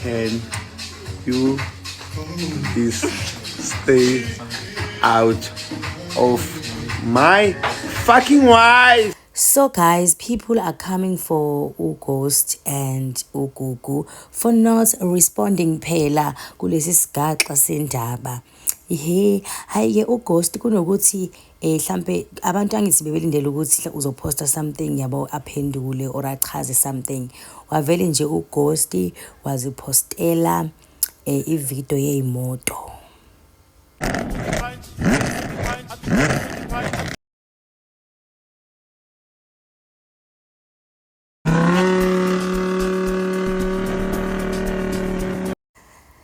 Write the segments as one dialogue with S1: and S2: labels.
S1: can you please stay out of my fucking wife?
S2: So guys, people are coming for uGhost and uGugu for not responding phela kulesi sigaxa sendaba. Hayi ke uGhost kunokuthi mhlambe abantu angithi bebelindele ukuthi uzoposta something yabo aphendule or achaze something. Wavele nje uGhost wazipostela ivideo yeimoto.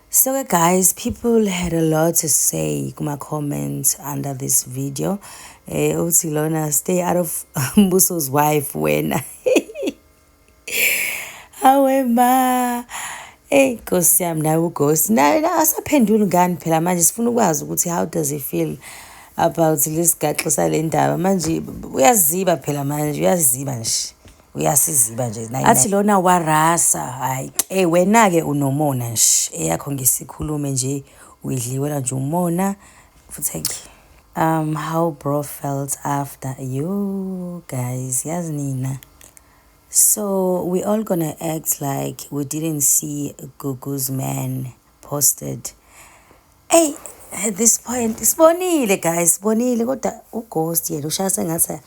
S2: So guys, people had a lot to say in my comments under this video. Uthi lona stay out of Mbuso's wife when however Nkosi yami nawe uGhost naye asaphendula ngani phela manje sifuna ukwazi ukuthi how does he feel about lesigaxo salendaba manje uyaziba phela manje uyaziba nje uyasiziba nje athi lona warasa hayi wena ke unomona nje eyakho ngisikhulume nje uyidliwela nje umona futhi how bro felt after you guys yazi nina. So we all gonna act like we didn't see Gugu's man posted. Hey, at this point, sibonile guys, sibonile kodwa uGhost yena ushaya sengathi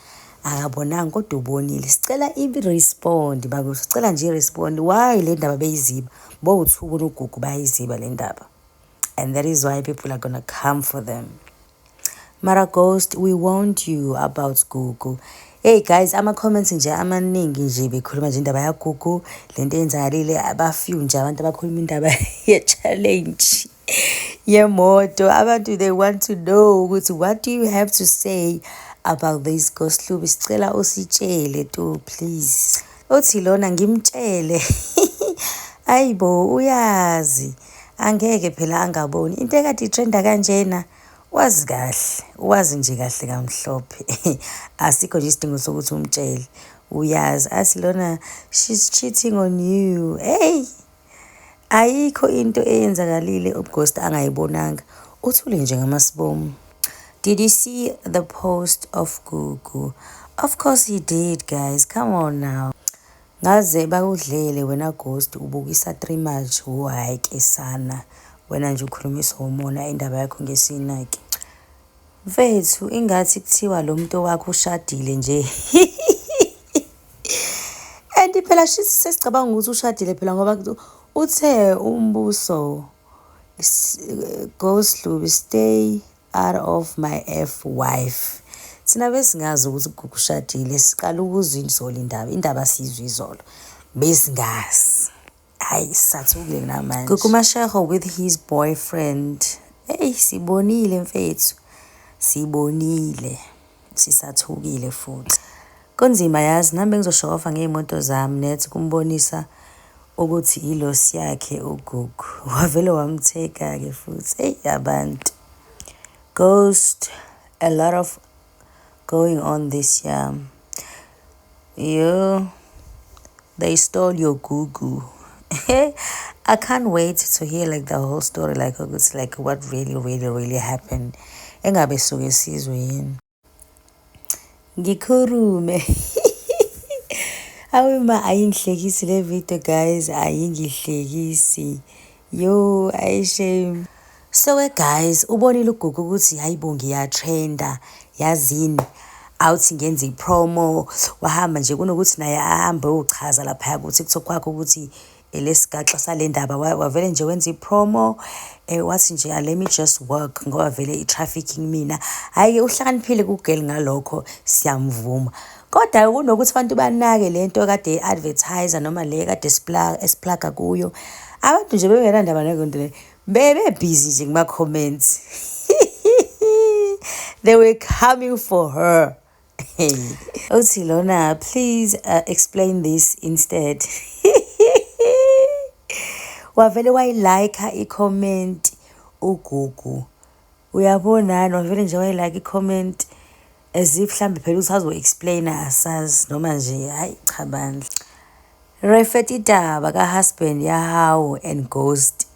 S2: akabonanga kodwa ubonile. Sicela respond bakuthi sicela nje respond why le ndaba beyiziba. Bowuthuka uGugu bayiziba le ndaba. And that is why people are gonna come for them. Mara Ghost, we warned you about Gugu. Hey guys, ama-comments nje amaningi nje bekhuluma nje indaba yaGugu lento eyenzakalile abafew nje abantu abakhuluma indaba ye-challenge yemoto. Abantu they want to know ukuthi what do you have to say about this Ghost Lubi? Sicela usitshele tu please. Uthi lona ngimtshele ayibo uyazi angeke phela angaboni into ekade itrenda kanjena. Wazi kahle wazi nje kahle kamhlophe asikho nje isidingo sokuthi umtshele uyazi athi lona she's cheating on you. Hey ayikho into eyenzakalile uGhost angayibonanga uthule nje ngamasibomu. Did you see the post of Gugu? Of course he did guys, come on now. Ngaze bakudlele wena Ghost ubukisa 3 match hayi ke sana wena nje ukhulumisa umona indaba yakho ngesinaki. Mfethu ingathi kuthiwa lo muntu wakho ushadile nje. And phela sesicabanga ukuthi ushadile phela ngoba uthe umbuso Ghost Lubi stay out of my wife. Sina besingazi ukuthi uGugu ushadile siqala ukuzwa izolo indaba sizwe izolo besingazi. Hayi sathukile namanje. Gugu Mashego with his boyfriend. Hey sibonile mfethu. Sibonile. Sisathukile futhi. Konzima yazi nami ngizoshofa ngeimoto zami nethi kumbonisa ukuthi ilosi yakhe uGugu. Wavele wamtheka ke futhi. Hey abantu. Ghost, a lot of going on this year. They stole your Gugu. I can't wait to hear like the whole story, like it's like what really happened. Engabe suke sizwe yini. Ngikhurume. Awema ayingihlekisi le video guys, ayingihlekisi. Yo, shame. So guys, ubonile uGugu ukuthi hayibo ngiyatrenda yazini awuthi ngenza ipromo wahamba nje kunokuthi naye ahambe uchaza lapha ukuthi TikTok kwakho ukuthi lesigaxa salendaba wavele nje wenza ipromo wathi nje let me just work ngoba vele itrafficking mina hayi uhlakaniphile kuGirl ngalokho siyamvuma kodwa kunokuthi abantu banake lento kade advertiser noma le kade esiplaga kuyo abantu nje bebenandaba nezinto le bebe busy nje kuma comments. They were coming for her. Uthi lona please explain this instead. Wavele wayilike i-comment uGugu. Uyabona wavele nje wayilike i-comment as if mhlambe phela usazo explainer asazi noma nje hayi cha bandla. refeta idaba ka-husband yahawu and ghost.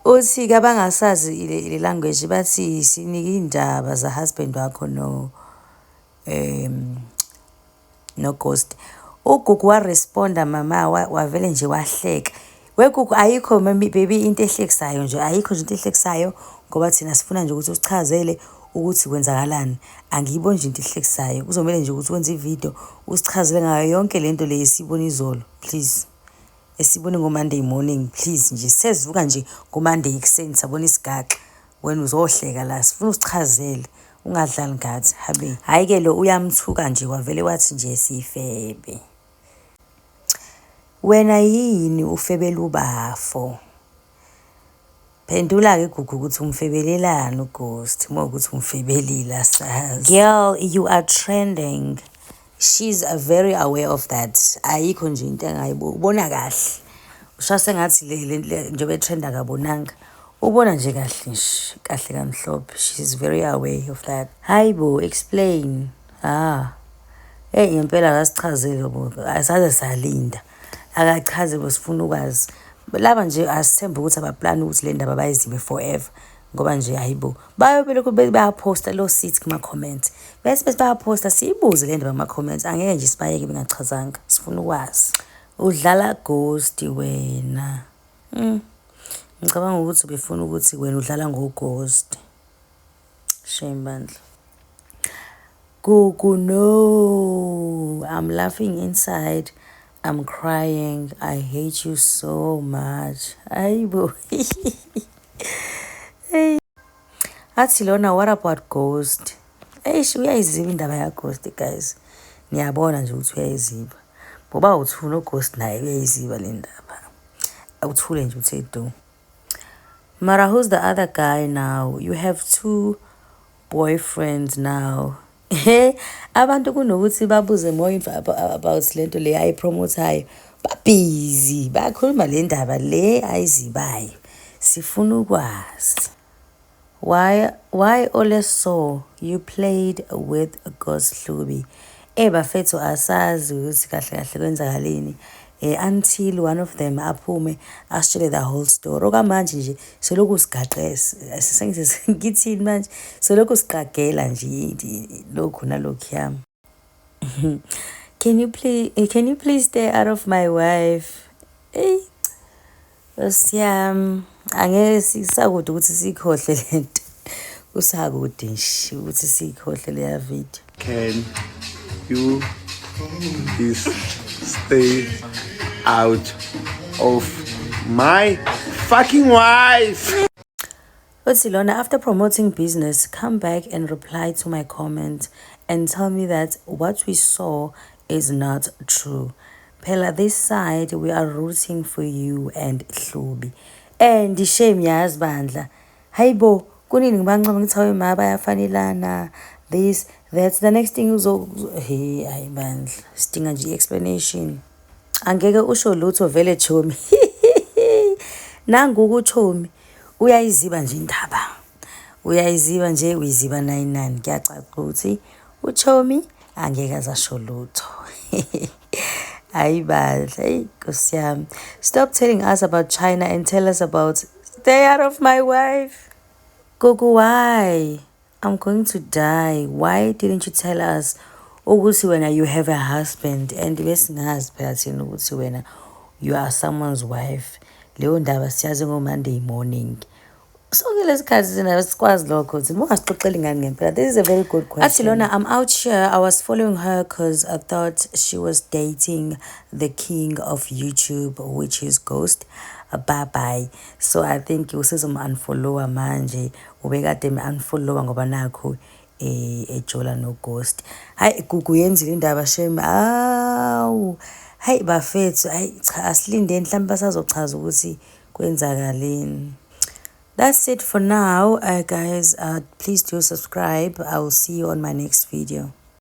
S2: Uthi kabangasazi ile language bathi sinike indaba za-husband wakho no ghost. Ugugu waresponda mama wavele nje wahleka. Wegugu ayikho baby into ehlekisayo nje, ayikho nje into ehlekisayo ngoba thina sifuna nje ukuthi usichazele ukuthi kwenzakalani. Angiyiboni nje into ehlekisayo, kuzomela nje ukuthi wenze ivideo usichazele ngayo yonke lento le esiyibona izolo, please. Esibone ngo-Monday morning, please nje sezivuka nje ngo-Monday ekuseni sabona isigaxa, wena uzohleka la, sifuna usichazele, ungadlali ngathi habe. Hhayi-ke lo uyamthuka nje wavele wathi nje sifebe. Wena yini ufebela ubafo? Phendula-ke Gugu ukuthi umfebelelani uGhost, uma ukuthi umfebelile asazi. Girl, you are trending. She's very aware of that. Ayikho nje into engayibona kahle. Ushase ngathi le njengoba etrenda kabonanga. Ubona nje kahle nje, kahle kamhlophe. She's very aware of that. Hayibo, explain. Hey ngempela akasichazele bo. Asaze salinda. Akachaze bosifuna ukwazi. Laba nje asithemba ukuthi abaplan ukuthi le ndaba bayizibe forever. Ngoba nje hayibo bayobelokhu bayaposta lo seats kuma comments bese bayaposta siyibuze le ndaba kuma comments, angeke nje sibayeke bengachazanga, sifuna ukwazi udlala ghost wena. Ngicabanga ukuthi befuna ukuthi wena udlala ngo ghost. Shame bandla. Gugu, no, I'm laughing inside, I'm crying, I hate you so much. Hayibo. Athi lona, what about ghost? Uyayiziba indaba ya ghost guys. Niyabona nje ukuthi uyayiziba. Ngoba uthula ghost naye uyayiziba le ndaba. Awuthule nje uthe do. Mara, who's the other guy now? You have 2 boyfriends now. Abantu kunokuthi babuze more about lento le ayipromotayo. Busy bakhuluma le ndaba le ayizibayo. Sifuna ukwazi. Why Ole so you played with Ghost Hlubi? Bafethu asazi ukuthi kahle kahle kwenzakaleni. Until one of them aphume asitshele the whole story. Okamanje nje selokhu sigaxese. Sengithi ngithini manje? Selokhu sigagela nje lokhu nalokhu yami. Can you please stay out of my wife? Siyam angeke sisakude ukuthi sikhohle lento. Usakude nje ukuthi sikhohle le video.
S1: Can you please stay out of my fucking wife?
S2: Uthi lona, after promoting business, come back and reply to my comment and tell me that what we saw is not true. Phela this side we are rooting for you and Hlubi. And shame yazi bandla. Hayibo, kunini ngibancoma ngithi hawe ma bayafanelana, this that's the next thing hey hayi bandla sidinga nje explanation. Angeke usho lutho vele Chomi. Nangu uChomi uyayiziba nje indaba. Uyayiziba nje uyiziba 99. Kuyacaca ukuthi uChomi angeke azasho lutho. Hayi bandla, hey Nkosi yami. Stop telling us about China and tell us about stay out of my wife. Gugu, why? I'm going to die. Why didn't you tell us ukuthi wena you have a husband and besingazi phela thina ukuthi wena you are someone's wife? Leyo ndaba siyazi ngo-Monday morning. Sonke lesikhathi sina sikwazi lokho ukuthi ungasixoxeli ngani ngempela. This is a very good question. Athi lona, I'm out here. I was following her because I thought she was dating the king of YouTube, which is Ghost. Bye. So I think usizom-unfollowa manje. Ubekade me-unfollowa ngoba nakho ejola no Ghost. Hayi Gugu yenzile indaba shame. Awu. Hayi bafethu, hayi cha asilinde mhlawumbe basazochaza ukuthi kwenzakaleni. That's it for now, guys. Please do subscribe. I will see you on my next video.